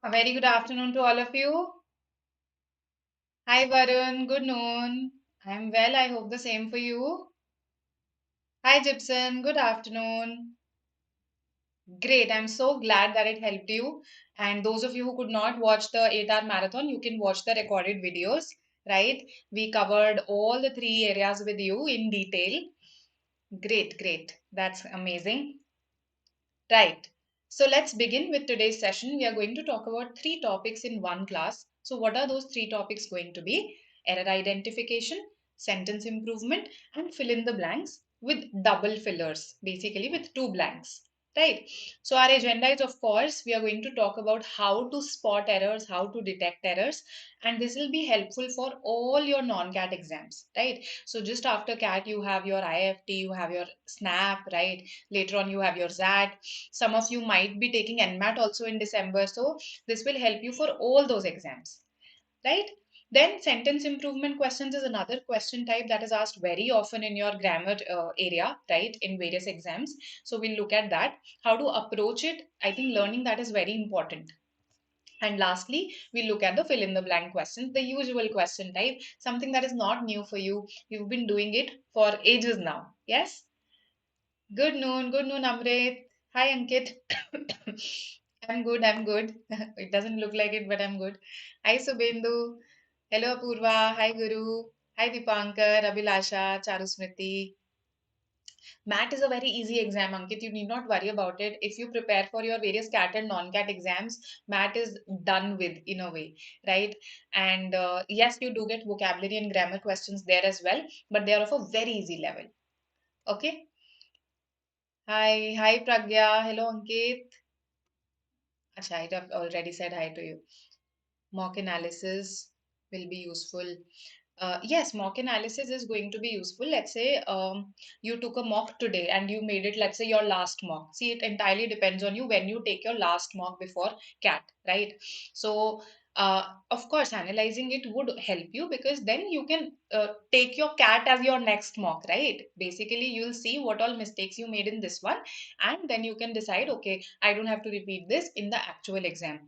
A very good afternoon to all of you. Hi Varun, good noon. I'm well, I hope the same for you. Hi Gibson, good afternoon. Great, I'm so glad that it helped you. And those of you who could not watch the 8-hour marathon, you can watch the recorded videos, right? We covered all the three areas with you in detail. Great, great. That's amazing. Right. So let's begin with today's session. We are going to talk about three topics in one class. So what are those three topics going to be? Error identification, sentence improvement, and fill in the blanks with double fillers, basically with two blanks. Right. So our agenda is, of course, we are going to talk about how to spot errors, how to detect errors, and this will be helpful for all your non-CAT exams. Right. So just after CAT, you have your IFT, you have your SNAP, right? Later on, you have your ZAT. Some of you might be taking NMAT also in December. So this will help you for all those exams, right? Then sentence improvement questions is another question type that is asked very often in your grammar area, right? In various exams. So we'll look at that. How to approach it. I think learning that is very important. And lastly, we look at the fill in the blank questions, the usual question type, something that is not new for you. You've been doing it for ages now. Yes? Good noon, Amrit. Hi, Ankit. I'm good. It doesn't look like it, but I'm good. Hi, Subhendu. Hello, Apurva. Hi, Guru. Hi, Dipankar, Abhilasha, Charusmriti. MAT is a very easy exam, Ankit. You need not worry about it. If you prepare for your various CAT and non-CAT exams, MAT is done with in a way, right? And yes, you do get vocabulary and grammar questions there as well, but they are of a very easy level. Okay? Hi, Pragya. Hello, Ankit. Acha, I have already said hi to you. Mock analysis will be useful. Yes, mock analysis is going to be useful. Let's say you took a mock today and you made it, let's say, your last mock. See, it entirely depends on you when you take your last mock before CAT, right? So, of course, analyzing it would help you because then you can take your CAT as your next mock, right? Basically, you'll see what all mistakes you made in this one, and then you can decide, okay, I don't have to repeat this in the actual exam.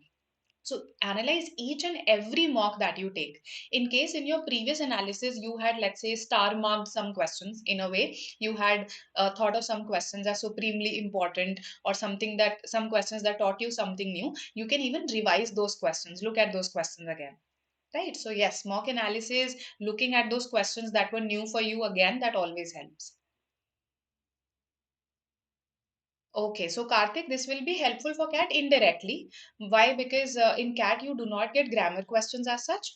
So analyze each and every mock that you take. In case in your previous analysis you had, let's say, star marked some questions, in a way you had thought of some questions as supremely important, or something that some questions that taught you something new, you can even revise those questions, look at those questions again. Right. So yes, mock analysis, looking at those questions that were new for you again, that always helps. Okay, so Karthik, this will be helpful for CAT indirectly. Why? Because in CAT you do not get grammar questions as such.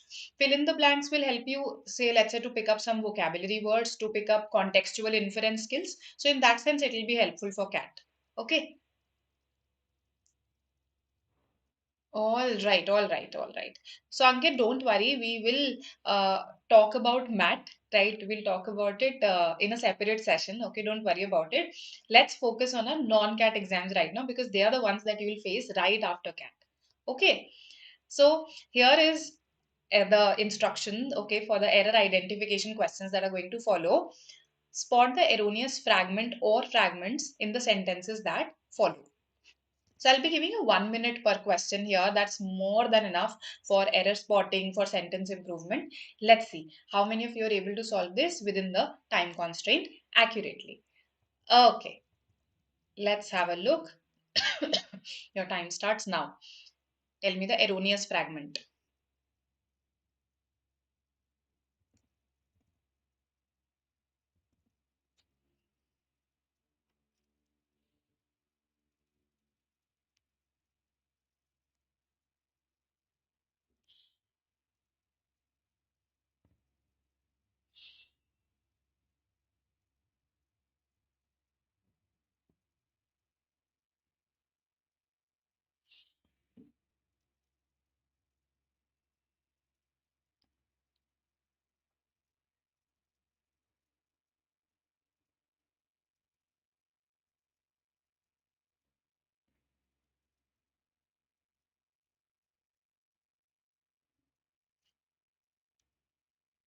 Fill in the blanks will help you, say, let's say, to pick up some vocabulary words, to pick up contextual inference skills. So in that sense, it will be helpful for CAT. Okay. All right. So Ankit, don't worry. We will talk about MAT, right? We'll talk about it in a separate session. Okay, don't worry about it. Let's focus on our non-CAT exams right now because they are the ones that you will face right after CAT. Okay. So here is the instruction, okay, for the error identification questions that are going to follow. Spot the erroneous fragment or fragments in the sentences that follow. So I'll be giving you 1 minute per question here. That's more than enough for error spotting, for sentence improvement. Let's see how many of you are able to solve this within the time constraint accurately. Okay, let's have a look. Your time starts now. Tell me the erroneous fragment.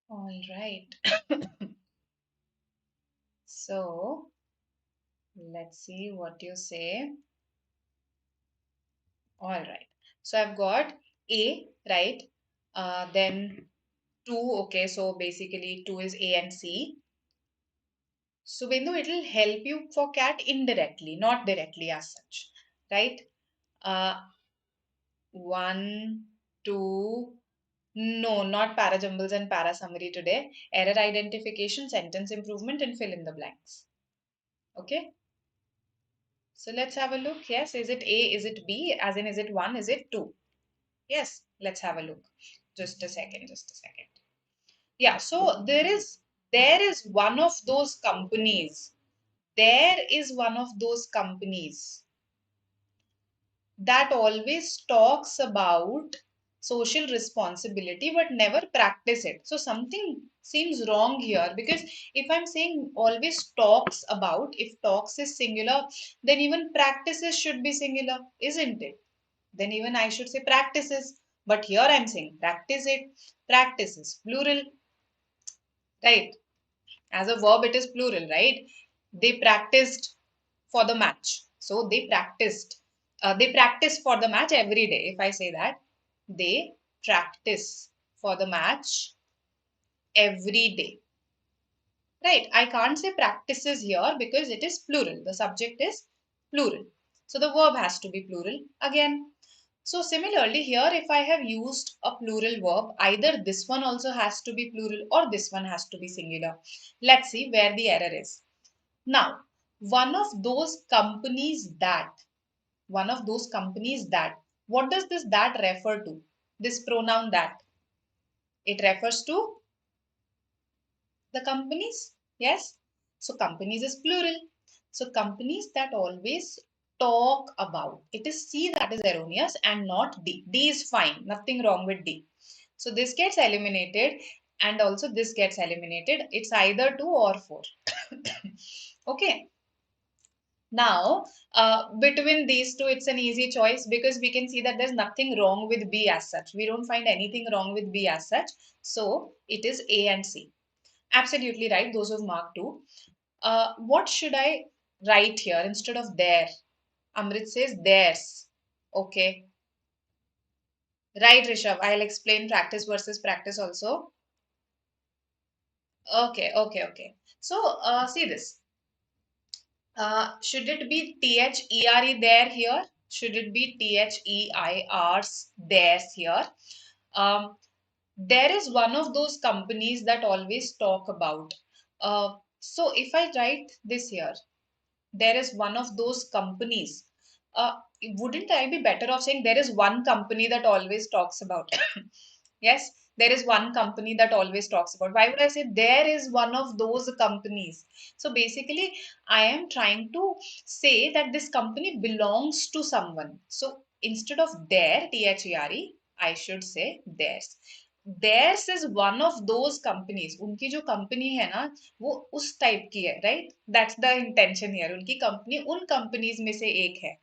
All right. So let's see what you say. All right. So I've got A, right? Then 2, okay, so basically 2 is A and C. So Bindu, it will help you for cat indirectly, not directly as such, right? Uh, 1, 2, no, not para-jumbles and para-summary today. Error identification, sentence improvement, and fill in the blanks. Okay? So let's have a look. Yes, is it A, is it B? As in, is it 1, is it 2? Yes, let's have a look. Just a second, just a second. Yeah, so there is one of those companies. There is one of those companies that always talks about social responsibility but never practice it. So something seems wrong here, because if I'm saying always talks about, if talks is singular, then even practices should be singular, isn't it? Then even I should say practices. But here I'm saying practice it, practices, plural, right? As a verb, it is plural, right? They practiced for the match. So they practice for the match every day. If I say that, they practice for the match every day. Right? I can't say practices here because it is plural. The subject is plural. So the verb has to be plural again. So similarly here, if I have used a plural verb, either this one also has to be plural or this one has to be singular. Let's see where the error is. Now, one of those companies that, what does this that refer to? This pronoun that, it refers to the companies, yes? So companies is plural. So companies that always talk about, it is C that is erroneous and not D. D is fine, nothing wrong with D. So this gets eliminated and also this gets eliminated. It's either 2 or 4. Okay. Now, between these two, it's an easy choice because we can see that there's nothing wrong with B as such. We don't find anything wrong with B as such. So it is A and C. Absolutely right. Those of Mark 2. What should I write here instead of there? Amrit says theirs. Okay. Right, Rishabh. I'll explain practice versus practice also. Okay, okay, okay. So, see this. Should it be THERE there here? Should it be THEIR's theirs here? Um, there is one of those companies that always talk about. So if I write this here, there is one of those companies. Uh, wouldn't I be better off saying there is one company that always talks about? Yes, there is one company that always talks about. Why would I say there is one of those companies? So basically, I am trying to say that this company belongs to someone. So instead of their, THERE, I should say theirs. Theirs is one of those companies. उनकी जो company है ना, वो उस type की है, right? That's the intention here. उनकी company उन companies में से एक है.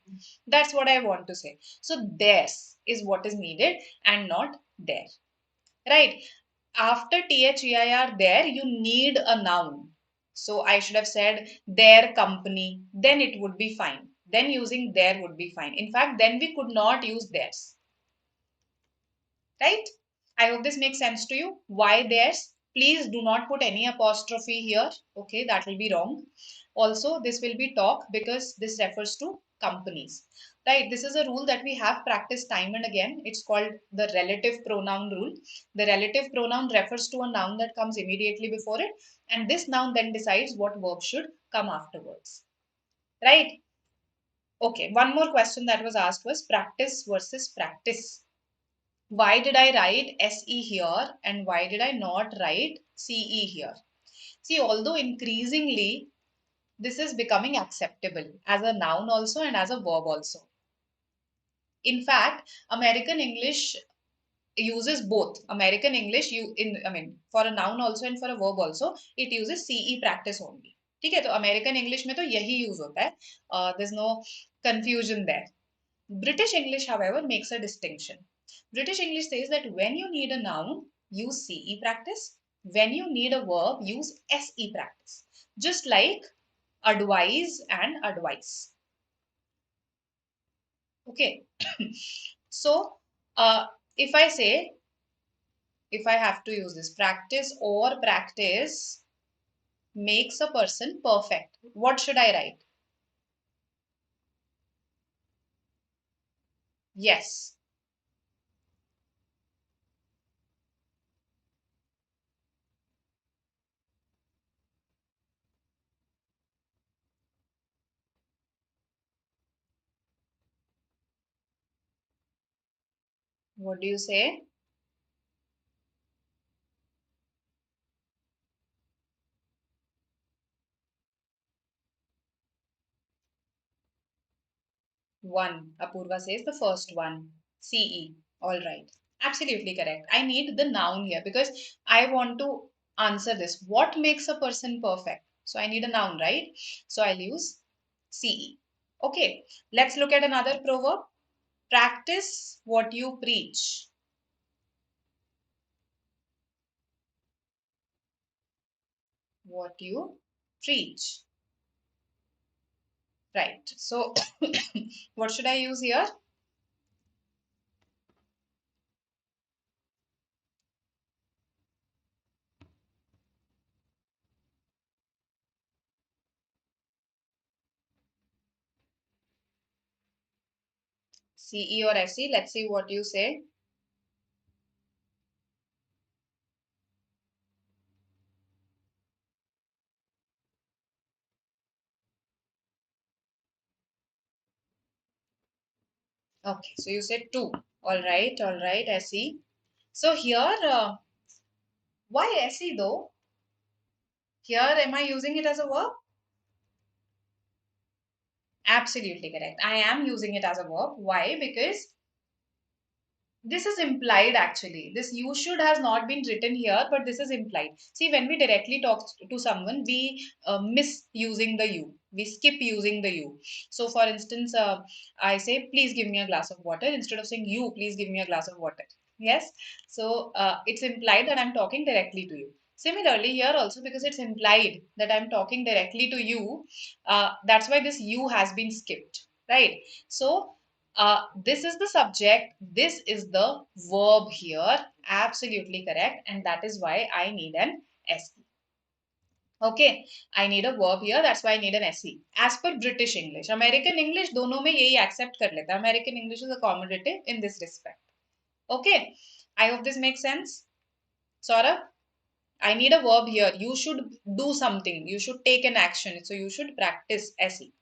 That's what I want to say. So theirs is what is needed and not their. Right. After THEIR there, you need a noun. So I should have said their company. Then it would be fine. Then using their would be fine. In fact, then we could not use theirs. Right? I hope this makes sense to you. Why theirs? Please do not put any apostrophe here. Okay, that will be wrong. Also, this will be talk because this refers to companies. Right, this is a rule that we have practiced time and again. It's called the relative pronoun rule. The relative pronoun refers to a noun that comes immediately before it, and this noun then decides what verb should come afterwards. Right? Okay, one more question that was asked was practice versus practice. Why did I write SE here and why did I not write CE here? See, although increasingly this is becoming acceptable as a noun also and as a verb also. In fact, American English uses both. American English, for a noun also and for a verb also, it uses CE practice only. ठीक है, तो American English में तो यही use होता है. There's no confusion there. British English, however, makes a distinction. British English says that when you need a noun, use CE practice. When you need a verb, use SE practice. Just like advise and advice. Okay. So if I say, if I have to use this, practice or practice makes a person perfect, what should I write? Yes. What do you say? One. Apurva says the first one. CE. All right. Absolutely correct. I need the noun here because I want to answer this. What makes a person perfect? So I need a noun, right? So I'll use CE. Okay. Let's look at another proverb. Practice what you preach. What you preach. Right. So what should I use here? CE or SE? Let's see what you say. Okay, so you said two. All right, SE. So here, why SE though? Here, am I using it as a verb? Absolutely correct. I am using it as a verb. Why? Because this is implied actually. This you should has not been written here, but this is implied. See, when we directly talk to someone, we miss using the you. We skip using the you. So, for instance, I say, please give me a glass of water instead of saying you, please give me a glass of water. Yes. So, it's implied that I'm talking directly to you. Similarly, here also, because it's implied that I'm talking directly to you, that's why this you has been skipped, right? So, this is the subject, this is the verb here. Absolutely correct. And that is why I need an SE. Okay, I need a verb here. That's why I need an SE. As per British English, American English, दोनों में यही accept कर लेता है. American English is accommodative in this respect. Okay, I hope this makes sense. Saurabh, I need a verb here. You should do something. You should take an action. So you should practice SE.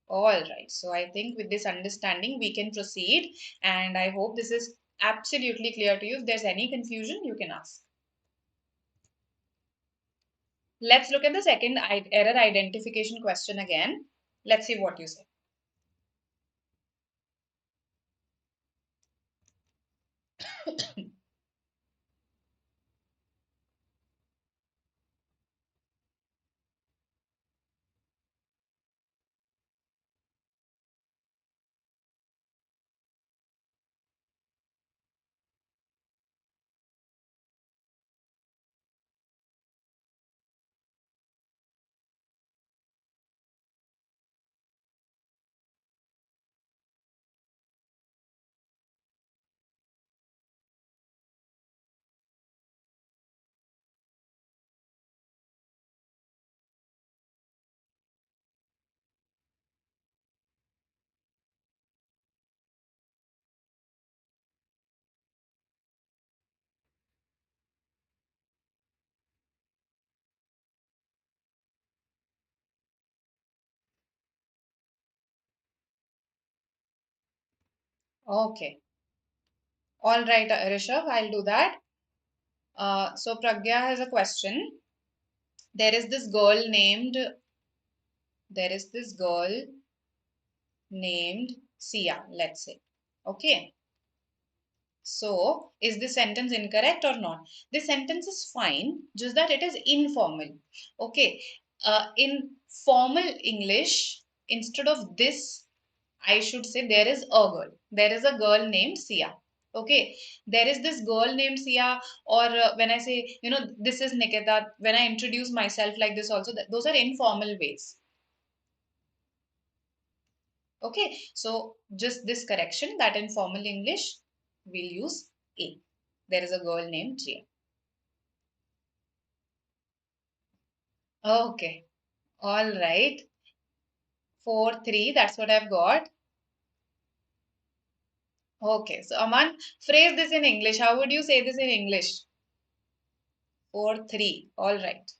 All right. So I think with this understanding, we can proceed. And I hope this is absolutely clear to you. If there's any confusion, you can ask. Let's look at the second error identification question again. Let's see what you say. Okay. All right, Rishabh, I'll do that. So Pragya has a question. There is this girl named, there is this girl named Sia, let's say. Okay. So, is this sentence incorrect or not? This sentence is fine, just that it is informal. Okay. In formal English, instead of this, I should say there is a girl. There is a girl named Sia. Okay. There is this girl named Sia, or when I say, this is Nikita, when I introduce myself like this also, those are informal ways. Okay, so just this correction that in formal English we'll use A. There is a girl named Jia. Okay, all right. 4-3, that's what I've got. Okay, so Aman, phrase this in English. How would you say this in English? 4-3, all right.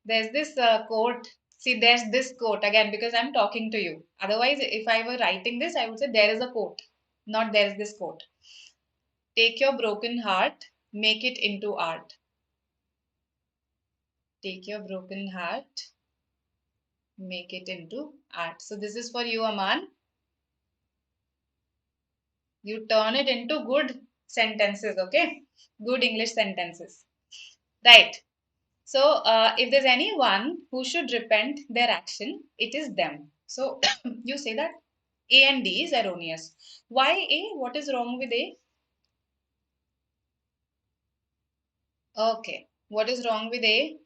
There's this quote. See, there's this quote again because I'm talking to you. Otherwise, if I were writing this, I would say there is a quote, not there's this quote. Take your broken heart, make it into art. Take your broken heart, make it into art. So this is for you, Aman. You turn it into good sentences, okay? Good English sentences. Right. So if there's anyone who should repent their action, it is them. So you say that A and D is erroneous. Why A? What is wrong with A? Okay. What is wrong with A?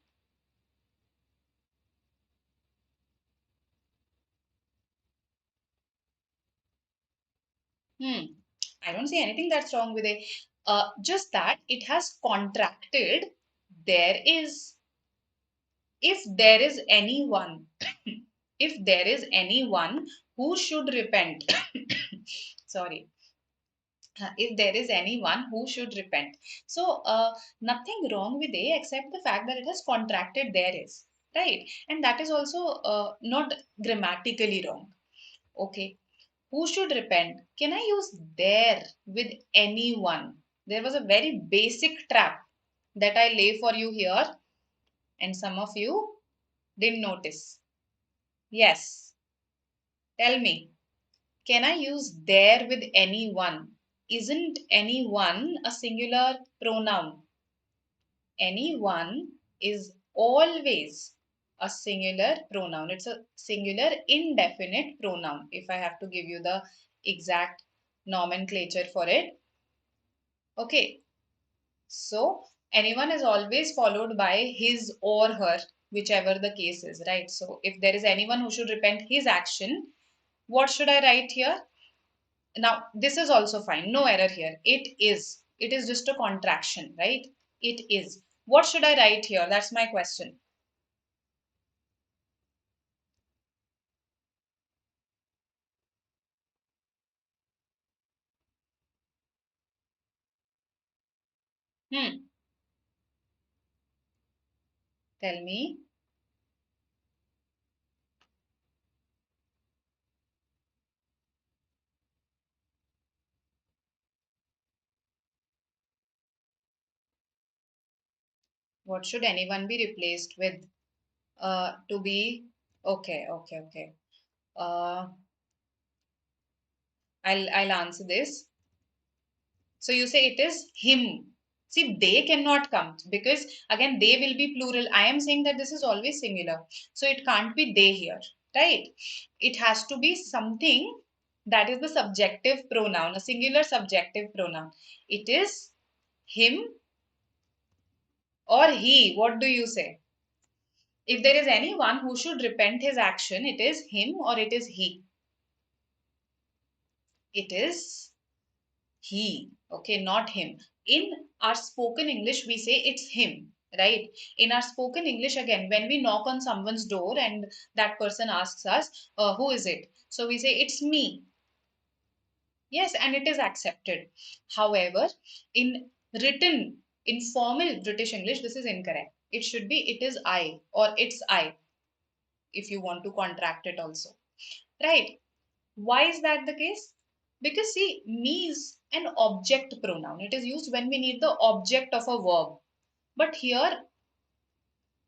Hmm. I don't see anything that's wrong with A. Just that it has contracted. There is, if there is anyone, if there is anyone who should repent, sorry, if there is anyone who should repent. So, nothing wrong with A except the fact that it has contracted there is, right? And that is also not grammatically wrong. Okay. Who should repent? Can I use there with anyone? There was a very basic trap that I lay for you here, and some of you didn't notice. Yes, tell me, can I use there with anyone? Isn't anyone a singular pronoun? Anyone is always a singular pronoun. It's a singular indefinite pronoun. If I have to give you the exact nomenclature for it. Okay, so anyone is always followed by his or her, whichever the case is, right? So if there is anyone who should repent his action, what should I write here? Now, this is also fine. No error here. It is. It is just a contraction, right? It is. What should I write here? That's my question. Hmm. Tell me. What should anyone be replaced with? To be. Okay, okay, okay. Uh, I'll answer this. So you say it is him. See, they cannot come because again they will be plural. I am saying that this is always singular. So it can't be they here, right? It has to be something that is the subjective pronoun, a singular subjective pronoun. It is him or he. What do you say? If there is anyone who should repent his action, it is him or it is he. It is he, okay, not him. In our spoken English, we say it's him, right? In our spoken English, again, when we knock on someone's door and that person asks us, who is it? So we say, it's me. Yes, and it is accepted. However, in written, in formal British English, this is incorrect. It should be, it is I or it's I, if you want to contract it also, right? Why is that the case? Because see, me is an object pronoun. It is used when we need the object of a verb. But here,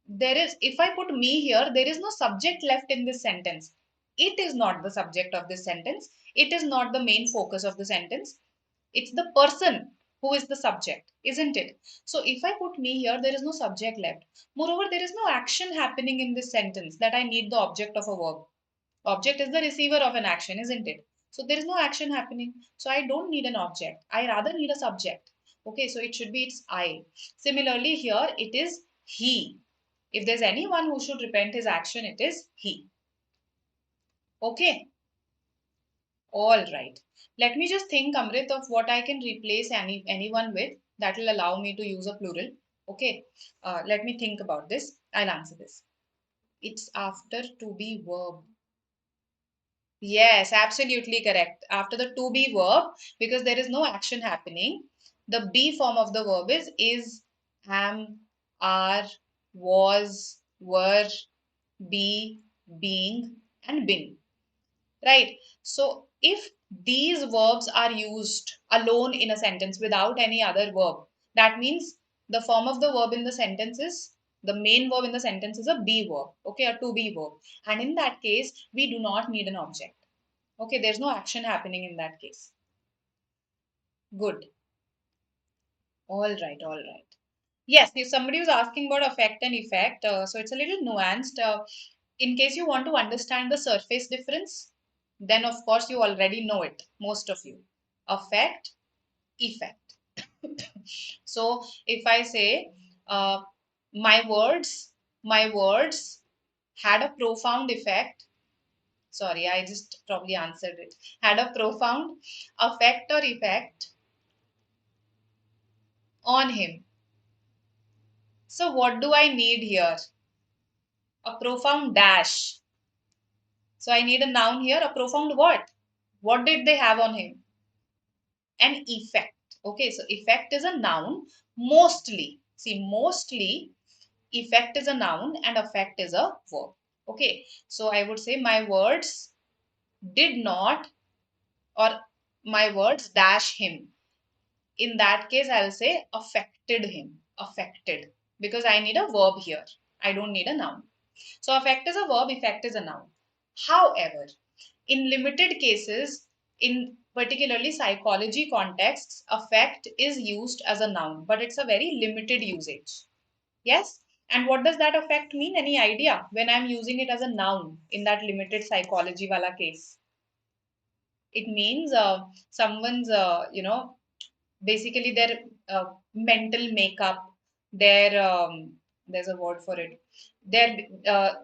there is, if I put me here, there is no subject left in this sentence. It is not the subject of this sentence. It is not the main focus of the sentence. It's the person who is the subject, isn't it? So if I put me here, there is no subject left. Moreover, there is no action happening in this sentence that I need the object of a verb. Object is the receiver of an action, isn't it? So there is no action happening. So I don't need an object. I rather need a subject. Okay, so it should be it's I. Similarly, here it is he. If there's anyone who should repent his action, it is he. Okay. All right. Let me just think, Amrit, of what I can replace anyone with that will allow me to use a plural. Okay. Let me think about this. I'll answer this. It's after to be verb. Yes, absolutely correct. After the to be verb, because there is no action happening, the be form of the verb is, am, are, was, were, be, being, and been. Right? So if these verbs are used alone in a sentence without any other verb, that means the form of the verb in the sentence is, the main verb in the sentence is a be verb, okay, a to be verb. And in that case, we do not need an object. Okay, there's no action happening in that case. Good. All right, all right. Yes, if somebody was asking about affect and effect, so it's a little nuanced. In case you want to understand the surface difference, then of course you already know it, most of you. Affect, effect. So if I say, uh, my words had a profound effect. Sorry, I just probably answered it. Had a profound effect or effect on him. So what do I need here? A profound dash. So I need a noun here. A profound what? What did they have on him? An effect. Okay, so effect is a noun. Mostly. See, mostly effect is a noun and affect is a verb. Okay, so I would say my words did not, or my words dash him. In that case, I'll say affected him. Affected. Because I need a verb here. I don't need a noun. So affect is a verb, effect is a noun. However, in limited cases, in particularly psychology contexts, affect is used as a noun, but it's a very limited usage. Yes? And what does that affect mean? Any idea when I'm using it as a noun in that limited psychology wala case? It means someone's, basically their mental makeup, their there's a word for it, their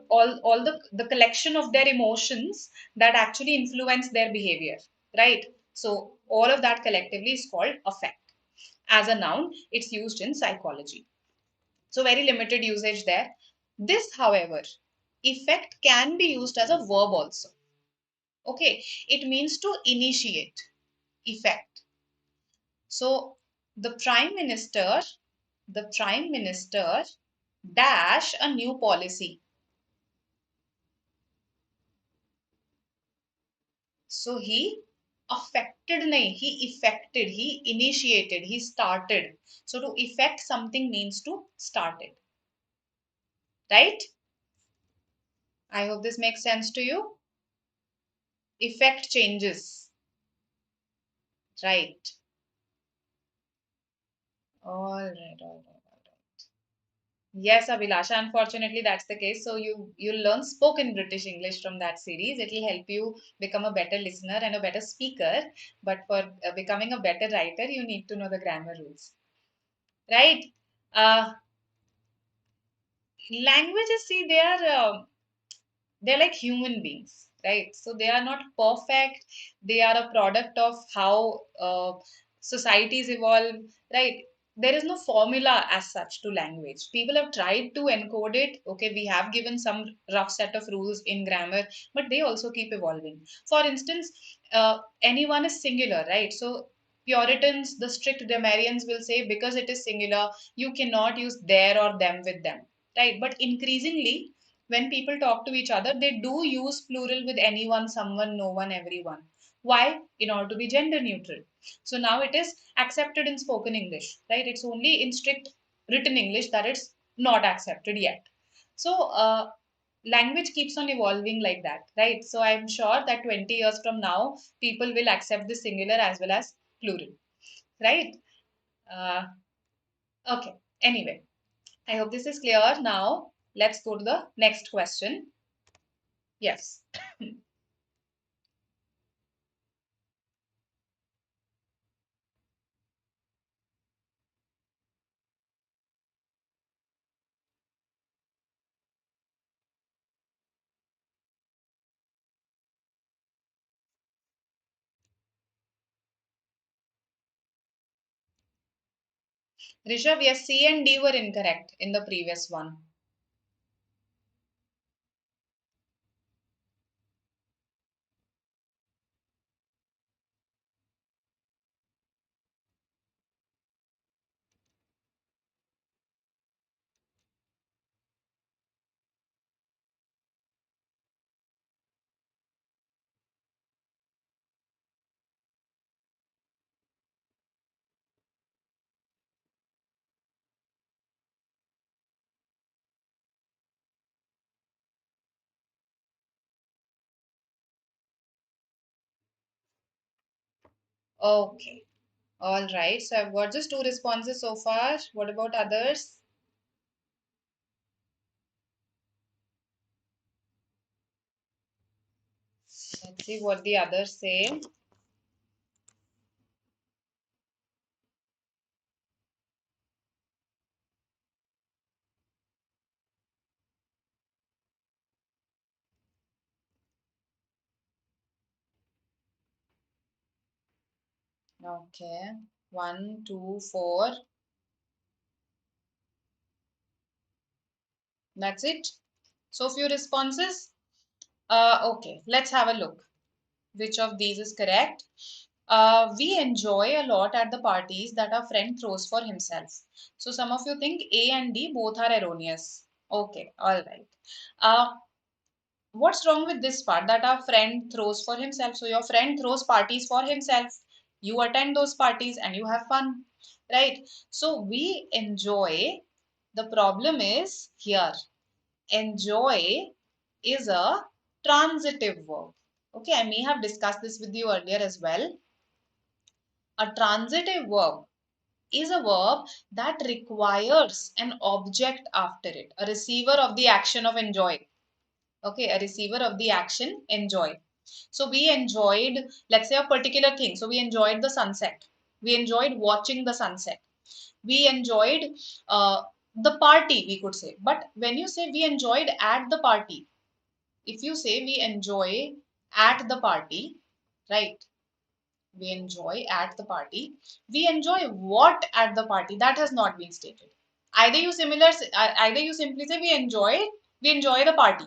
all the collection of their emotions that actually influence their behavior, right? So all of that collectively is called affect. As a noun, it's used in psychology. So very limited usage there. This, however, effect can be used as a verb also. Okay, it means to initiate. Effect. So the prime minister dash a new policy. So he affected, nahi, he effected, he initiated, he started. So to effect something means to start it, right? I hope this makes sense to you. Effect changes, right? All right, all right, all right. Yes, Abhilasha, unfortunately that's the case. So you'll learn spoken British English from that series. It'll help you become a better listener and a better speaker. But for becoming a better writer, you need to know the grammar rules, right? Uh, Languages, see, they're like human beings, right? So they are not perfect. They are a product of how societies evolve, right? There is no formula as such to language. People have tried to encode it. Okay, we have given some rough set of rules in grammar, but they also keep evolving. For instance, anyone is singular, right? So Puritans, the strict grammarians will say because it is singular, you cannot use their or them with them, right? But increasingly, when people talk to each other, they do use plural with anyone, someone, no one, everyone. Why? In order to be gender neutral. So now it is accepted in spoken English, right? It's only in strict written English that it's not accepted yet. So language keeps on evolving like that, right? So I'm sure that 20 years from now, people will accept the singular as well as plural, right? Uh, okay. Anyway, I hope this is clear. Now let's go to the next question. Yes. Rishabh, yes, C and D were incorrect in the previous one. Okay. All right. So I've got just two responses so far. What about others? Let's see what the others say. Okay. One, two, four. That's it. So few responses. Okay. Let's have a look. Which of these is correct? We enjoy a lot at the parties that our friend throws for himself. So some of you think A and D both are erroneous. Okay. All right. Uh, what's wrong with this part that our friend throws for himself? So your friend throws parties for himself, you attend those parties and you have fun, right? So we enjoy. The problem is here, enjoy is a transitive verb. Okay, I may have discussed this with you earlier as well. A transitive verb is a verb that requires an object after it, a receiver of the action of enjoy. Okay, a receiver of the action enjoy. So we enjoyed, let's say, a particular thing. So we enjoyed the sunset, we enjoyed watching the sunset, we enjoyed uh, the party, we could say. But when you say we enjoyed at the party, if you say we enjoy at the party, right, we enjoy at the party, we enjoy what at the party, that has not been stated. Either you simply say we enjoy the party.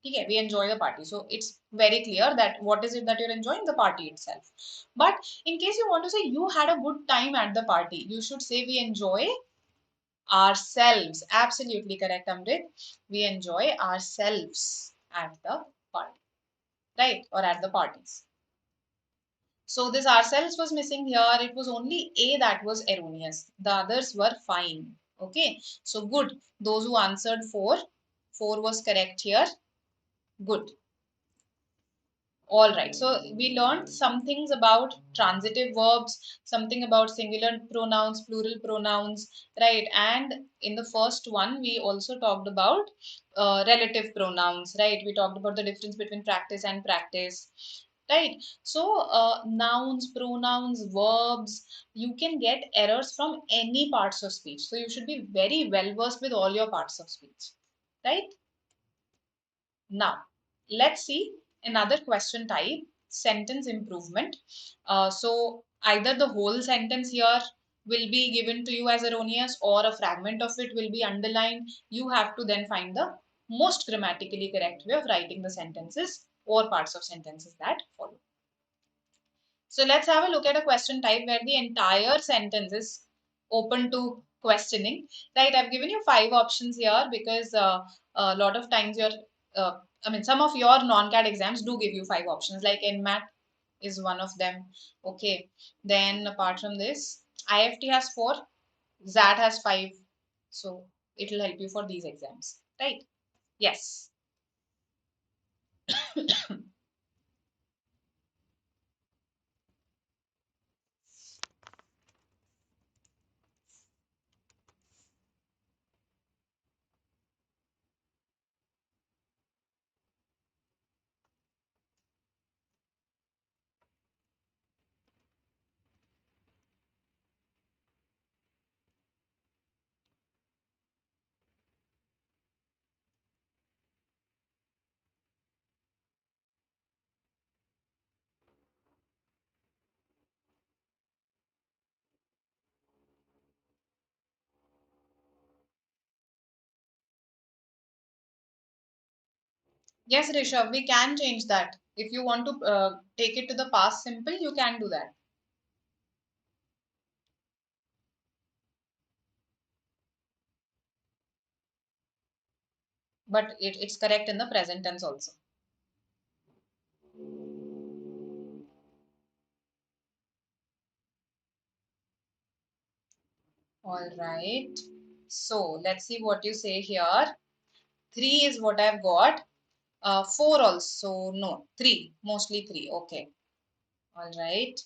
Okay, we enjoy the party. So it's very clear that what is it that you're enjoying? The party itself. But in case you want to say you had a good time at the party, you should say we enjoy ourselves. Absolutely correct, Amrit. We enjoy ourselves at the party, right? Or at the parties. So this ourselves was missing here. It was only A that was erroneous. The others were fine. Okay. So good. Those who answered 4, 4 was correct here. Good. All right, so we learned some things about transitive verbs, something about singular pronouns, plural pronouns, right? And in the first one, we also talked about relative pronouns, right? We talked about the difference between practice and practice, right? So, nouns, pronouns, verbs, you can get errors from any parts of speech. So, you should be very well versed with all your parts of speech, right? Now, let's see another question type, sentence improvement. So, either the whole sentence here will be given to you as erroneous or a fragment of it will be underlined. You have to then find the most grammatically correct way of writing the sentences or parts of sentences that follow. So let's have a look at a question type where the entire sentence is open to questioning. Right, I've given you 5 options here because a lot of times some of your non-CAT exams do give you 5 options, like NMAT is one of them. Okay, then apart from this, IFT has 4, XAT has 5. So it will help you for these exams, right? Yes. Yes, Rishabh, we can change that. If you want to take it to the past simple, you can do that. But it's correct in the present tense also. All right. So let's see what you say here. 3 is what I've got. 4 also. No, 3. Mostly 3. Okay. All right.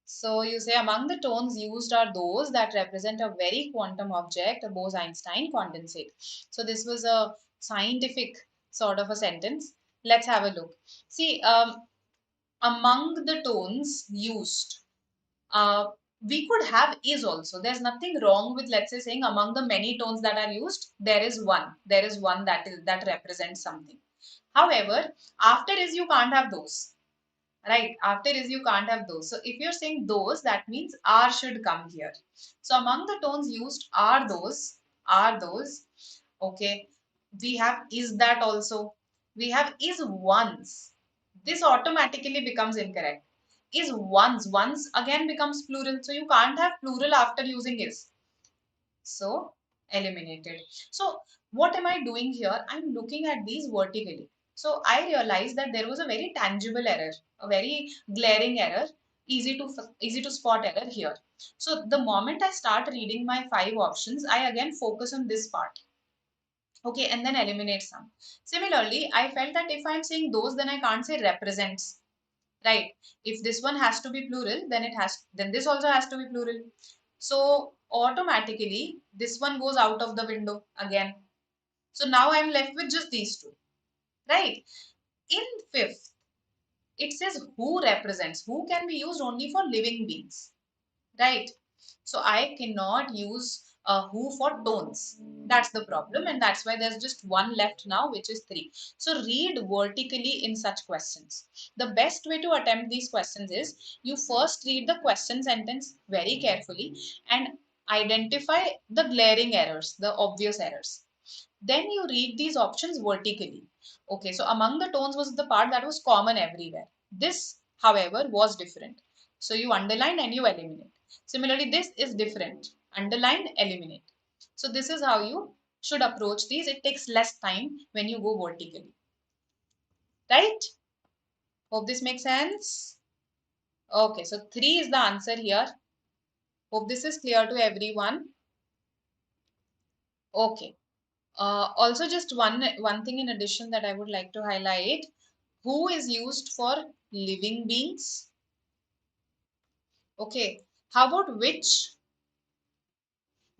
So you say among the tones used are those that represent a very quantum object, a Bose-Einstein condensate. So this was a scientific sort of a sentence. Let's have a look. See, among the tones used, uh, we could have is also. There's nothing wrong with, let's say, saying among the many tones that are used, there is one. There is one that represents something. However, after is you can't have those. Right, after is you can't have those. So if you're saying those, that means are should come here. So among the tones used are those. Okay, we have is that also. We have is once. This automatically becomes incorrect. Is once again becomes plural. So you can't have plural after using is. So eliminated. So what am I doing here? I'm looking at these vertically. So I realized that there was a very tangible error, a very glaring error, easy to spot error here. So the moment I start reading my 5 options, I again focus on this part. Okay, and then eliminate some. Similarly, I felt that if I'm saying those, then I can't say represents. Right? If this one has to be plural, then this also has to be plural. So automatically this one goes out of the window again. So now I'm left with just these two, right? In fifth, it says who represents. Who can be used only for living beings, right? So I cannot use who for tones. That's the problem, and that's why there's just one left now, which is 3. So read vertically in such questions. The best way to attempt these questions is you first read the question sentence very carefully and identify the glaring errors, the obvious errors. Then you read these options vertically. Okay, so among the tones was the part that was common everywhere. This, however, was different. So you underline and you eliminate. Similarly, this is different. Underline, eliminate. So this is how you should approach these. It takes less time when you go vertically. Right? Hope this makes sense. Okay, so 3 is the answer here. Hope this is clear to everyone. Okay. Also, just one thing in addition that I would like to highlight. Who is used for living beings? Okay. How about which?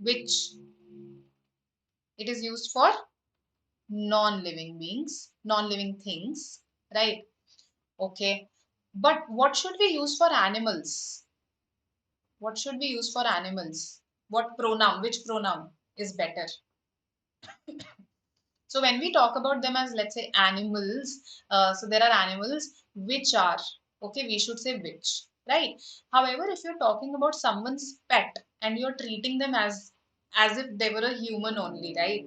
Which? It is used for non-living beings, non-living things, right? Okay. But what should we use for animals? What should we use for animals? What pronoun? Which pronoun is better? So when we talk about them as, let's say, animals, so there are animals which are, okay, we should say which, right? However, if you're talking about someone's pet and you're treating them as if they were a human only, right?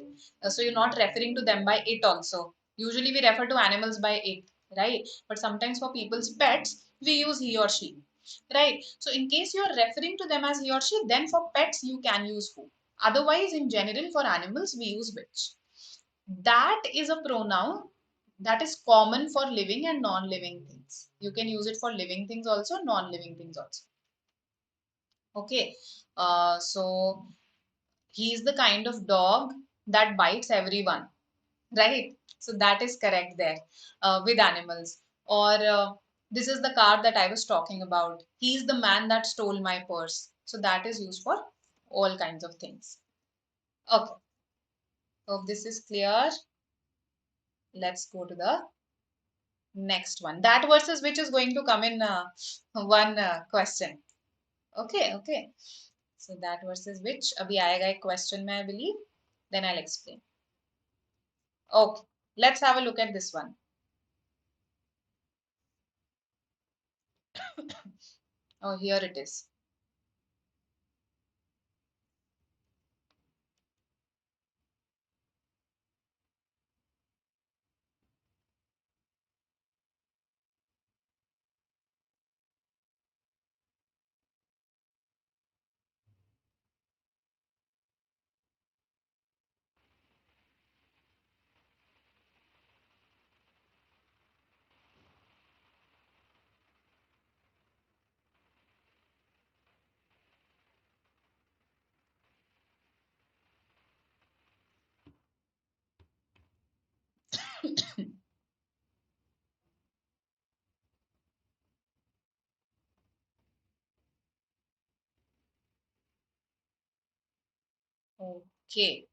So you're not referring to them by it also. Usually we refer to animals by it, right? But sometimes for people's pets, we use he or she, right? So in case you're referring to them as he or she, then for pets you can use who. Otherwise, in general, for animals, we use which. That is a pronoun that is common for living and non-living things. You can use it for living things also, non-living things also. Okay. So he is the kind of dog that bites everyone, right? So that is correct there with animals. Or this is the car that I was talking about. He is the man that stole my purse. So that is used for all kinds of things. Okay. Hope this is clear. Let's go to the next one. That versus which is going to come in one question. Okay, okay. So that versus which abhi aayega ek question mein I believe. Then I'll explain. Okay, let's have a look at this one. Oh, here it is. Okay.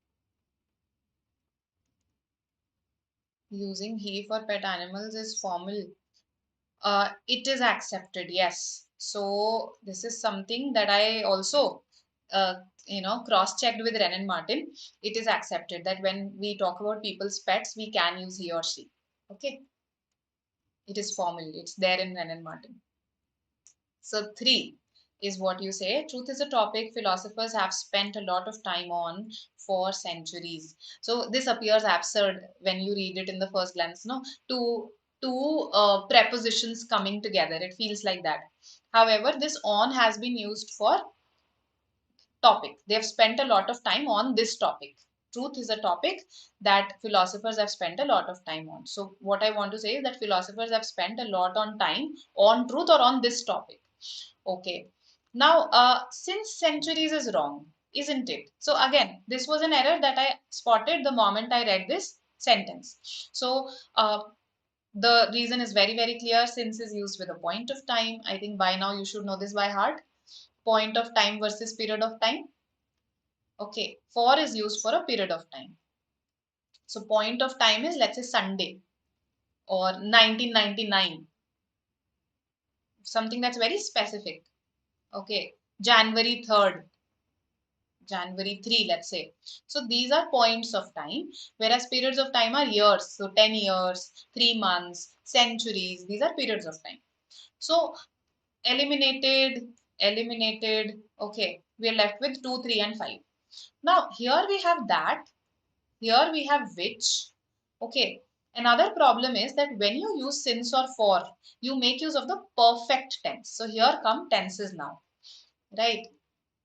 Using he for pet animals is formal. It is accepted, yes. So this is something that I also, uh, cross-checked with Ren and Martin. It is accepted that when we talk about people's pets, we can use he or she. Okay, it is formal. It's there in Ren and Martin. So three is what you say. Truth is a topic philosophers have spent a lot of time on for centuries. So this appears absurd when you read it in the first glance. No, two prepositions coming together. It feels like that. However, this on has been used for topic. They have spent a lot of time on this topic. Truth is a topic that philosophers have spent a lot of time on. So what I want to say is that philosophers have spent a lot on time on truth or on this topic. Okay. Now, since centuries is wrong, isn't it? So again, this was an error that I spotted the moment I read this sentence. So the reason is very, very clear. Since is used with a point of time. I think by now you should know this by heart. Point of time versus period of time. Okay. For is used for a period of time. So point of time is, let's say, Sunday or 1999. Something that's very specific. Okay. January 3rd. January 3, let's say. So these are points of time, whereas periods of time are years. So 10 years, 3 months, centuries, these are periods of time. So eliminated. Okay, we are left with 2, 3, and 5. Now here we have that, here we have which. Okay, another problem is that when you use since or for, you make use of the perfect tense. So here come tenses now, right?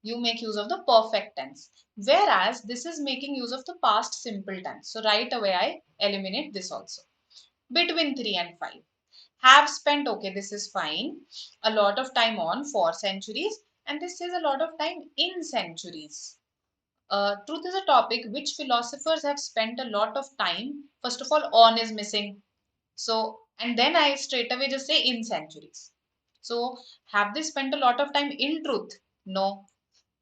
You make use of the perfect tense, whereas this is making use of the past simple tense. So right away I eliminate this also. Between 3 and 5, have spent, okay, this is fine, a lot of time on for centuries, and this is a lot of time in centuries. Truth is a topic which philosophers have spent a lot of time. First of all, on is missing, so and then I straight away just say in centuries. So have they spent a lot of time in truth? No.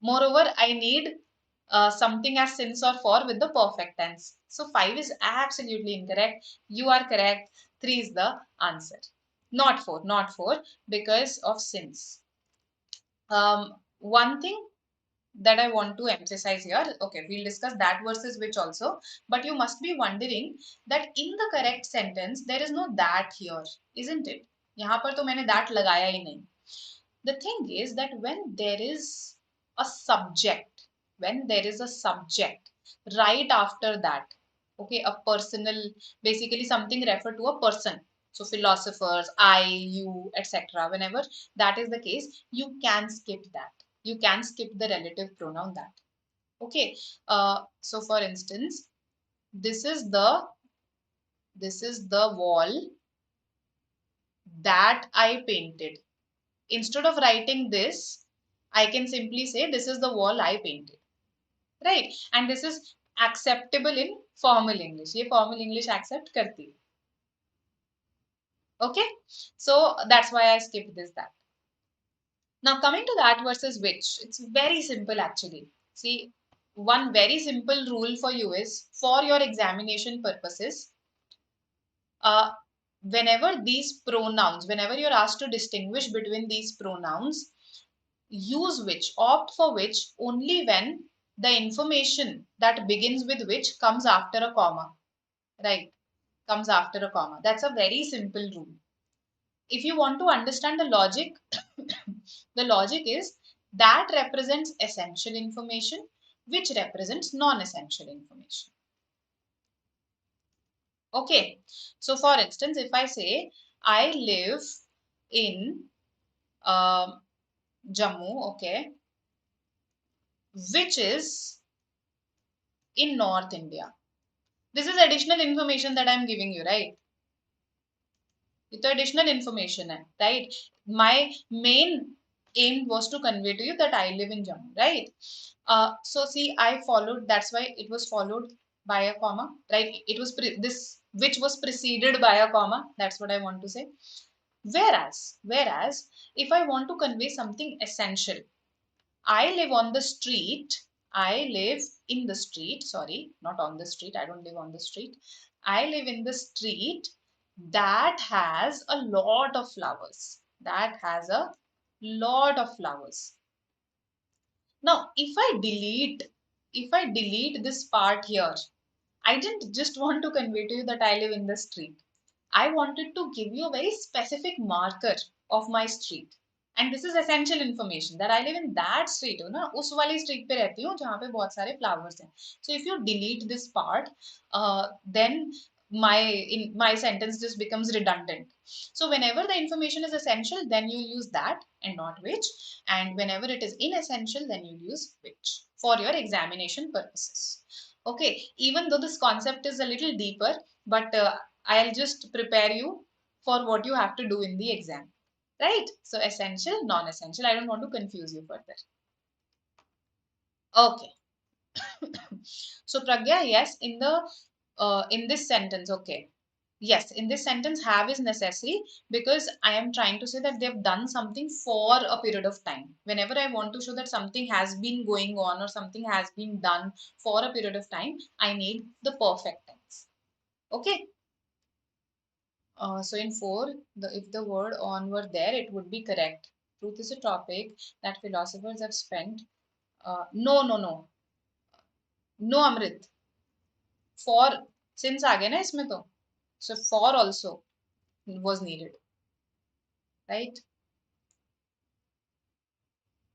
Moreover, I need something as since or for with the perfect tense. So 5 is absolutely incorrect. You are correct. 3 is the answer. Not 4, not 4 because of since. One thing that I want to emphasize here, okay, we'll discuss that versus which also, but you must be wondering that in the correct sentence, there is no that here, isn't it? यहाँ पर तो मैंने that लगाया ही नहीं. The thing is that a subject, when there is a subject right after that, okay, a personal, basically something referred to a person. So philosophers, I, you, etc. Whenever that is the case, you can skip that. You can skip the relative pronoun that. Okay. So for instance, this is the wall that I painted. Instead of writing this, I can simply say this is the wall I painted, right? And this is acceptable in formal English. ये formal English accept करती है. Okay, so that's why I skipped that. Now coming to that versus which, it's very simple actually. See, one very simple rule for you is, for your examination purposes, uh, whenever you're asked to distinguish between these pronouns, use which, opt for which only when the information that begins with which comes after a comma, right? Comes after a comma. That's a very simple rule. If you want to understand the logic, the logic is that represents essential information, which represents non-essential information. Okay, so for instance, if I say I live in Jammu, okay, which is in North India. This is additional information that I'm giving you, right? It's additional information, right? My main aim was to convey to you that I live in Jammu, right? So see, I followed, that's why it was followed by a comma, right? It was this which was preceded by a comma. That's what I want to say. Whereas, if I want to convey something essential, I live on the street, I live in the street, sorry, not on the street. I don't live on the street. I live in the street that has a lot of flowers. That has a lot of flowers. Now, if I delete this part here, I didn't just want to convey to you that I live in the street. I wanted to give you a very specific marker of my street. And this is essential information that I live in that street, हो ना, उस वाली street पे रहती हूँ जहाँ पे बहुत सारे flowers हैं. So if you delete this part, then my sentence just becomes redundant. So whenever the information is essential, then you use that and not which. And whenever it is inessential, then you use which for your examination purposes. Okay, even though this concept is a little deeper, but I'll just prepare you for what you have to do in the exam. Right? So essential, non-essential. I don't want to confuse you further. Okay. So Pragya, yes, in this sentence, okay. Yes, in this sentence, have is necessary because I am trying to say that they've done something for a period of time. Whenever I want to show that something has been going on or something has been done for a period of time, I need the perfect tense. Okay. So in 4, if the word on were there, it would be correct. Truth is a topic that philosophers have spent. No, no, Amrit. For since आ गया ना इसमें तो, so for also was needed, right?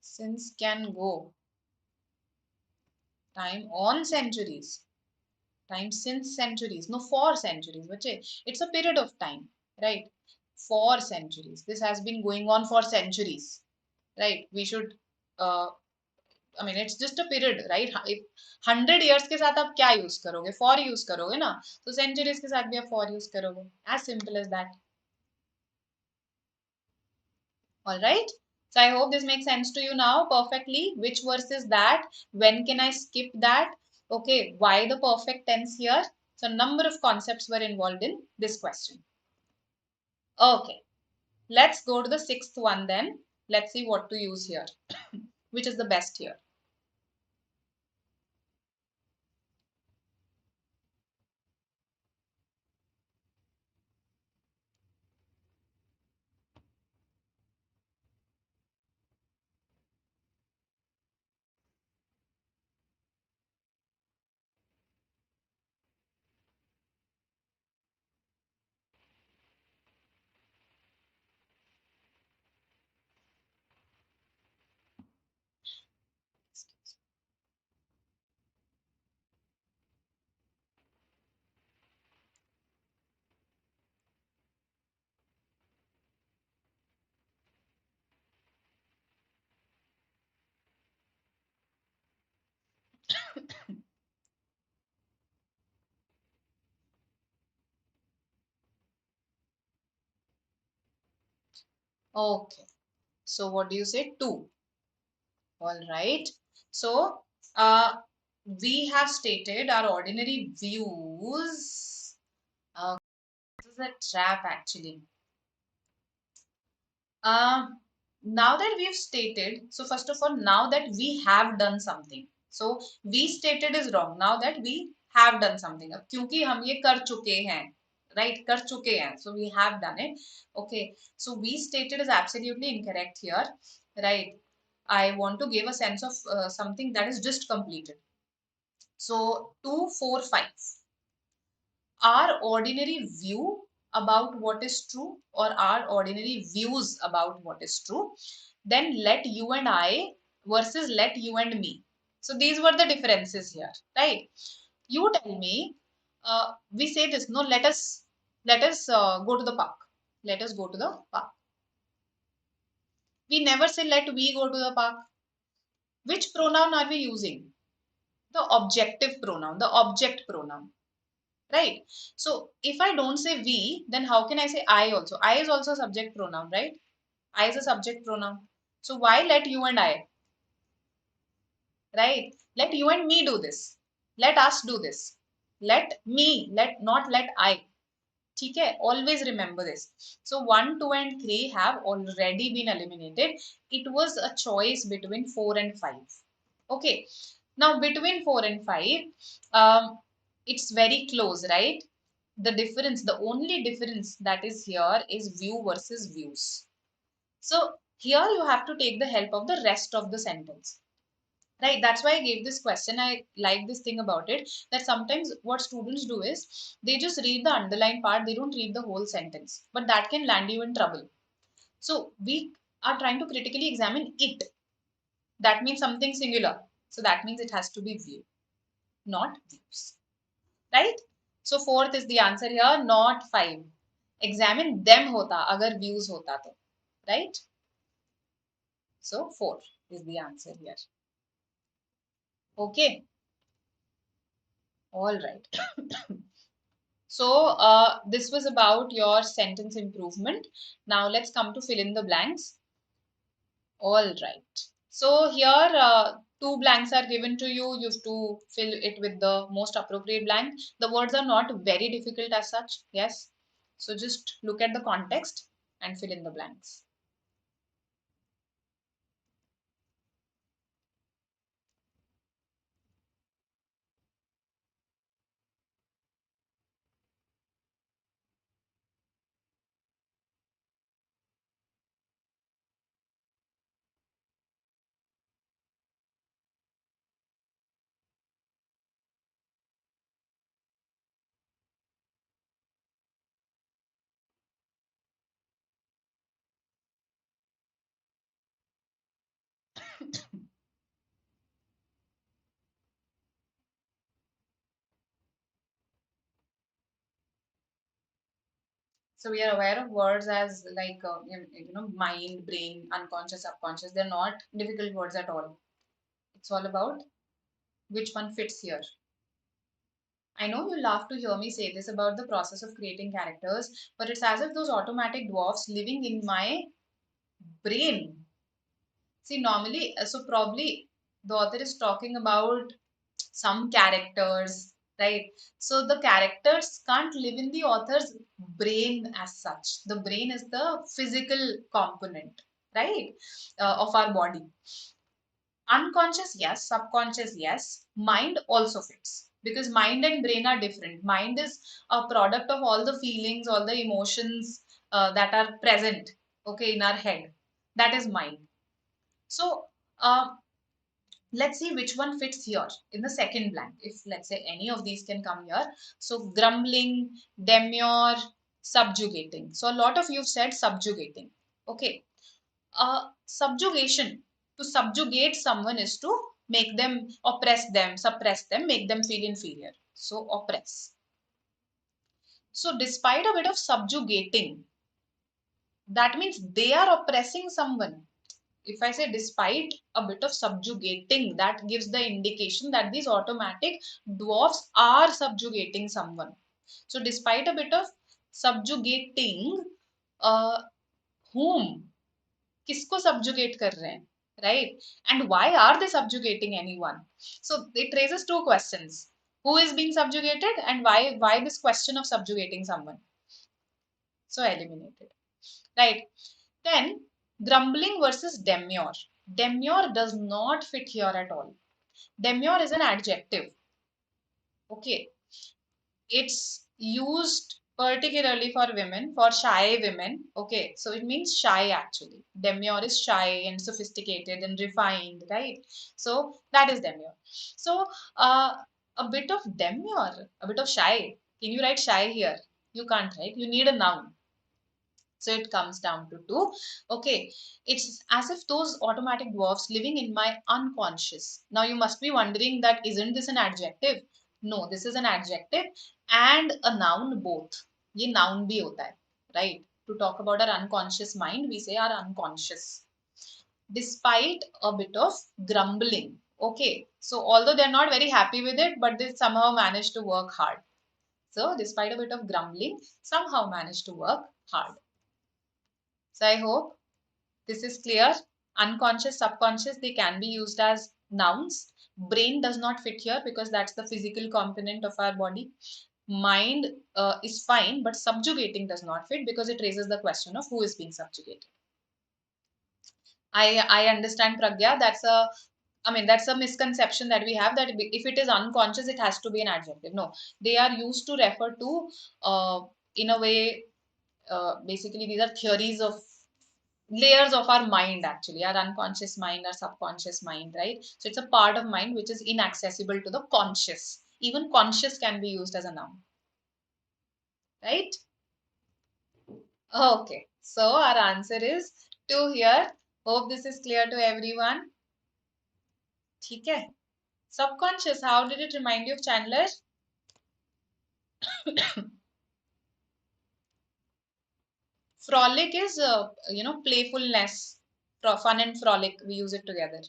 Since can go. Time on centuries. Time since centuries. No, for centuries. It's a period of time, right? For centuries. This has been going on for centuries, right? We should I mean, it's just a period, right? If 100 years के साथ आप क्या use करोगे? For use करोगे ना? तो centuries के साथ भी आप for use करोगे. As simple as that. All right. So I hope this makes sense to you now perfectly. Which verse is that? When can I skip that? Okay. Why the perfect tense here? So number of concepts were involved in this question. Okay. Let's go to the 6th one then. Let's see what to use here. Which is the best here? Okay. So what do you say? 2. All right. So we have stated our ordinary views. This is a trap actually. Now that we've stated, so first of all, now that we have done something. So we stated is wrong. Now that we have done something. अब क्योंकि हम ये कर चुके हैं, right? कर चुके हैं. So we have done it. Okay. So we stated is absolutely incorrect here, right? I want to give a sense of something that is just completed. So 2, 4, 5. Our ordinary view about what is true or our ordinary views about what is true, then let you and I versus let you and me. So these were the differences here, right? You tell me, we say this, no, let us go to the park. Let us go to the park. We never say let we go to the park. Which pronoun are we using? The objective pronoun, the object pronoun. Right? So if I don't say we, then how can I say I also? I is also a subject pronoun, right? I is a subject pronoun. So why let you and I? Right? Let you and me do this. Let us do this. Let me, not let I. Okay? Always remember this. So 1, 2 and 3 have already been eliminated. It was a choice between 4 and 5. Okay. Now between 4 and 5, um, it's very close, right? The difference, the only difference that is here is view versus views. So here you have to take the help of the rest of the sentence. Right, that's why I gave this question. I like this thing about it, that sometimes what students do is they just read the underlined part, they don't read the whole sentence, but that can land you in trouble. So we are trying to critically examine it. That means something singular. So that means it has to be view, not views. Right? So fourth is the answer here, not 5. Examine them hota, agar views hota to. Right? So 4 is the answer here. Okay. All right. So this was about your sentence improvement. Now let's come to fill in the blanks. All right. So here two blanks are given to you. You have to fill it with the most appropriate blank. The words are not very difficult as such. Yes. So just look at the context and fill in the blanks. So we are aware of words as like mind, brain, unconscious, subconscious. They're not difficult words at all. It's all about which one fits here. I know you laugh to hear me say this about the process of creating characters, but it's as if those automatic dwarfs living in my brain. See, normally, so probably the author is talking about some characters, right? So the characters can't live in the author's brain as such. The brain is the physical component, right, of our body. Unconscious, yes. Subconscious, yes. Mind also fits because mind and brain are different. Mind is a product of all the feelings, all the emotions that are present, okay, in our head. That is mind. So uh, let's see which one fits here in the second blank. If let's say any of these can come here. So grumbling, demure, subjugating. So a lot of you said subjugating. Okay, subjugation, to subjugate someone is to make them, oppress them, suppress them, make them feel inferior. So oppress. So despite a bit of subjugating, that means they are oppressing someone. If I say despite a bit of subjugating, that gives the indication that these automatic dwarfs are subjugating someone. So despite a bit of subjugating, uh, whom, किसको subjugate कर रहे हैं, right? And why are they subjugating anyone? So it raises two questions: who is being subjugated, and why this question of subjugating someone? So eliminated, right? Then grumbling versus demure. Demure does not fit here at all. Demure is an adjective. Okay, it's used particularly for women, for shy women. Okay, so it means shy actually. Demure is shy and sophisticated and refined, right? So that is demure. So a bit of demure, a bit of shy. Can you write shy here? You can't, right? You need a noun. So it comes down to 2. Okay, it's as if those automatic dwarfs living in my unconscious. Now you must be wondering that isn't this an adjective? No, this is an adjective and a noun both. ये noun भी होता है, right? To talk about our unconscious mind, we say our unconscious. Despite a bit of grumbling. Okay, so although they're not very happy with it, but they somehow managed to work hard. So despite a bit of grumbling, somehow managed to work hard. So I hope this is clear. Unconscious, subconscious, they can be used as nouns. Brain does not fit here because that's the physical component of our body. Mind is fine, but subjugating does not fit because it raises the question of who is being subjugated. I understand, Pragya. That's a I mean, that's a misconception that we have, that if it is unconscious, it has to be an adjective. No, they are used to refer to, in a way, basically, these are theories of layers of our mind, actually, our unconscious mind, our subconscious mind, right? So it's a part of mind which is inaccessible to the conscious. Even conscious can be used as a noun, right? Okay, so our answer is 2 here. Hope this is clear to everyone. ठीक है. Subconscious, how did it remind you of Chandler? Frolic is, playfulness, fun and frolic. We use it together.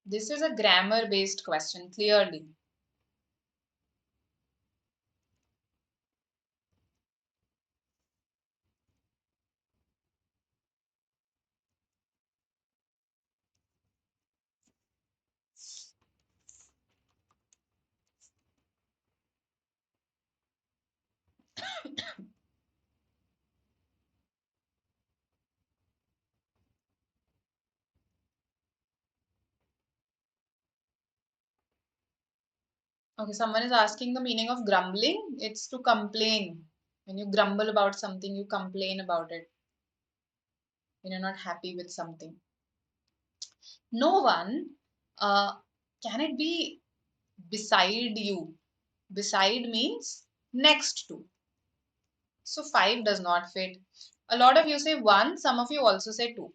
This is a grammar based question, clearly. Okay, someone is asking the meaning of grumbling. It's to complain. When you grumble about something, you complain about it. When you're not happy with something. No one, can it be beside you? Beside means next to. So 5 does not fit. A lot of you say 1, some of you also say 2.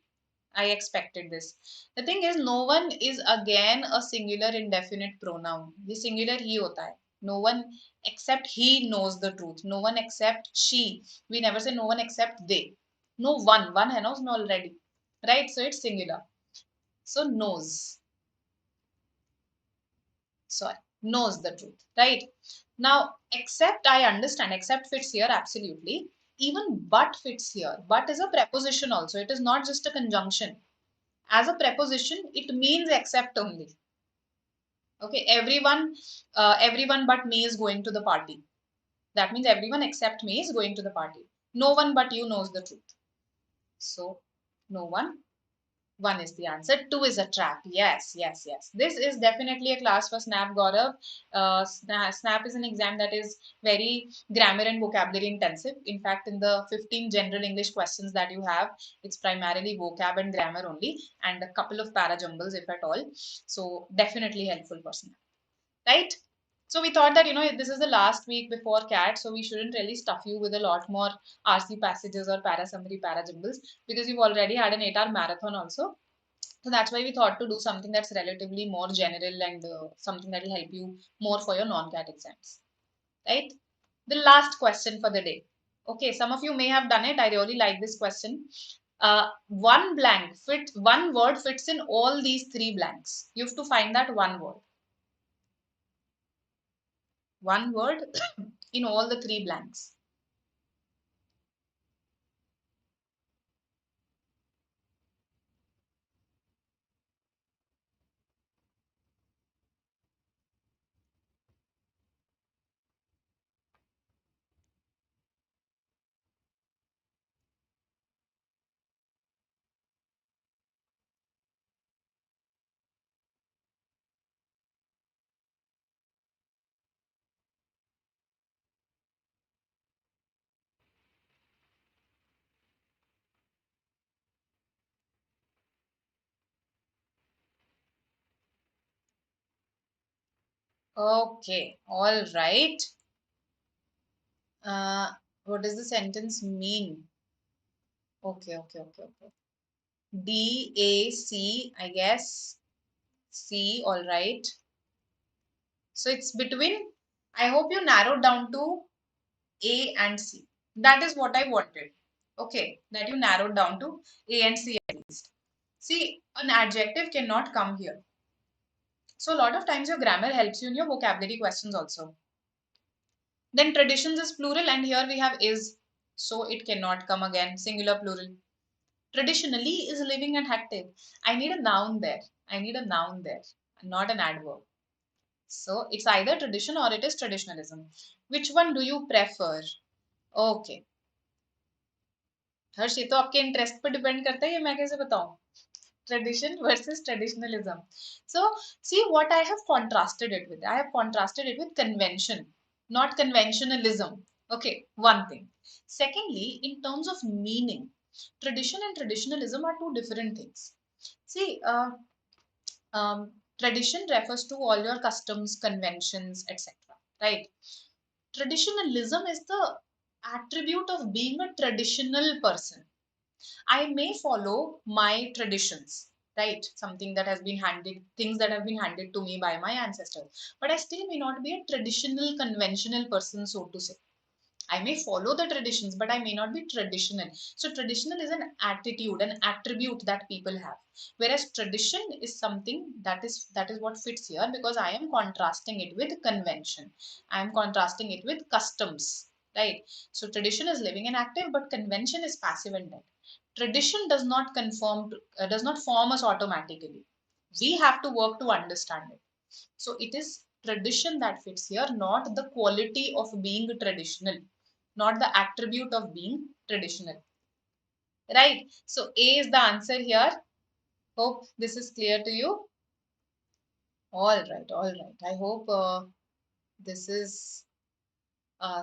I expected this. The thing is, no one is again a singular indefinite pronoun. The singular he hota hai. No one except he knows the truth. No one except she. We never say no one except they. No one. One hai na usme already. Right? So it's singular. So knows. Sorry. Knows the truth. Right? Now, except, I understand. Except fits here absolutely. Even but fits here. But is a preposition also. It is not just a conjunction. As a preposition, it means except only. Okay, everyone but me is going to the party. That means everyone except me is going to the party. No one but you knows the truth. So, no one. 1 is the answer. 2 is a trap. Yes, yes, yes. This is definitely a class for Snap, Gaurav. Snap is an exam that is very grammar and vocabulary intensive. In fact, in the 15 general English questions that you have, it's primarily vocab and grammar only, and a couple of para jumbles, if at all. So, definitely helpful for Snap, right? So we thought that, this is the last week before CAT, so we shouldn't really stuff you with a lot more RC passages or para summary, para jumbles, because you've already had an 8-hour marathon also. So that's why we thought to do something that's relatively more general and something that will help you more for your non-CAT exams, right? The last question for the day. Okay, some of you may have done it. I really like this question. One word fits in all these 3 blanks. You have to find that one word. One word in all the 3 blanks. Okay, all right. Uh, what does the sentence mean? Okay, okay, okay, okay. DAC, I guess. C, all right. So it's between, I hope you narrowed down to A and C. That is what I wanted. Okay, that you narrowed down to A and C at least. See, an adjective cannot come here. So a lot of times your grammar helps you in your vocabulary questions also. Then traditions is plural, and here we have is. So it cannot come again. Singular plural. Traditionally is living and active. I need a noun there. I need a noun there, not an adverb. So it's either tradition or it is traditionalism. Which one do you prefer? Okay. हर्ष, ये तो आपके interest पे depend करता है, ये मैं कैसे बताऊं? Tradition versus traditionalism. So see what I have contrasted it with. I have contrasted it with convention, not conventionalism. Okay, one thing. Secondly, in terms of meaning, tradition and traditionalism are two different things. See, tradition refers to all your customs, conventions, etc. Right? Traditionalism is the attribute of being a traditional person. I may follow my traditions, right? Something that has been handed, things that have been handed to me by my ancestors. But I still may not be a traditional, conventional person, so to say. I may follow the traditions, but I may not be traditional. So traditional is an attitude, an attribute that people have. Whereas tradition is something that is what fits here, because I am contrasting it with convention. I am contrasting it with customs, right? So tradition is living and active, but convention is passive and dead. Tradition does not form us automatically. We have to work to understand it. So it is tradition that fits here, not the quality of being traditional, not the attribute of being traditional. Right? So A is the answer here. Hope this is clear to you. All right, all right. I hope this is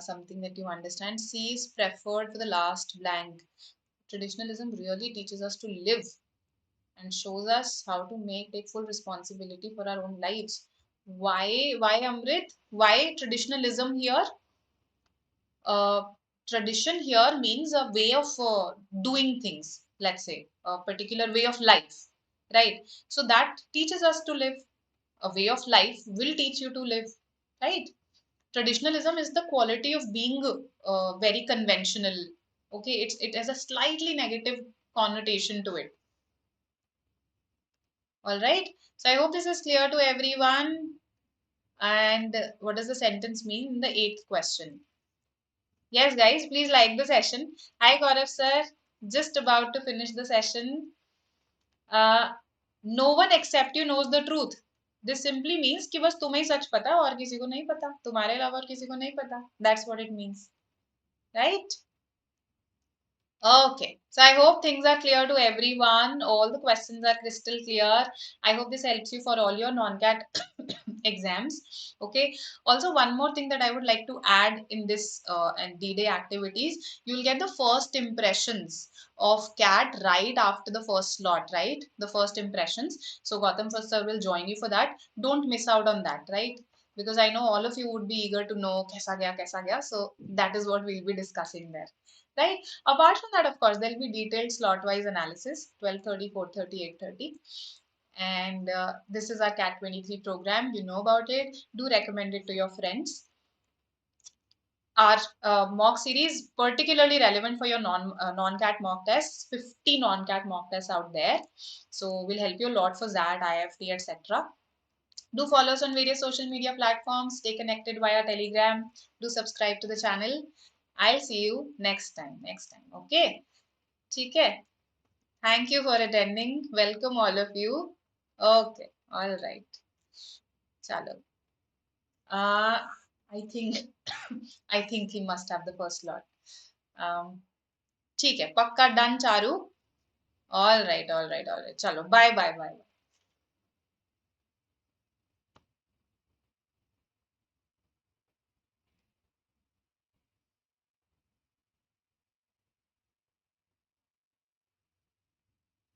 something that you understand. C is preferred for the last blank. Traditionalism really teaches us to live and shows us how to take full responsibility for our own lives. Why Amrit? Why traditionalism here? uh, Tradition here means a way of doing things, let's say a particular way of life, right? So that teaches us to live. A way of life will teach you to live, right? Traditionalism is the quality of being very conventional. Okay, it has a slightly negative connotation to it. All right, so I hope this is clear to everyone. And what does the sentence mean in the eighth question? Yes, guys, please like the session. Hi, Gaurav sir. Just about to finish the session. Uh, no one except you knows the truth. This simply means कि बस तुम्हें ही सच पता है और किसी को नहीं पता. तुम्हारे अलावा और किसी को नहीं पता. That's what it means, right? Okay, so I hope things are clear to everyone. All the questions are crystal clear. I hope this helps you for all your non-CAT exams. Okay. Also, one more thing that I would like to add in this and D-Day activities, you'll get the first impressions of CAT right after the first slot, right? The first impressions. So Gautam first sir will join you for that. Don't miss out on that, right? Because I know all of you would be eager to know kaisa gaya, kaisa gaya. So that is what we'll be discussing there, right? Apart from that, of course, there'll be detailed slot-wise analysis, 12:30, 4:30, 8:30. And this is our CAT 23 program. You know about it. Do recommend it to your friends. Our mock series, particularly relevant for your non-CAT mock tests, 50 non-CAT mock tests out there. So we'll help you a lot for that, IFT, etc. Do follow us on various social media platforms. Stay connected via Telegram. Do subscribe to the channel. I'll see you next time. Okay? ठीक है. Thank you for attending. Welcome all of you. Okay. All right. Chalo. Uh, I think I think he must have the first slot. ठीक है. पक्का done Charu. All right. Chalo. Bye.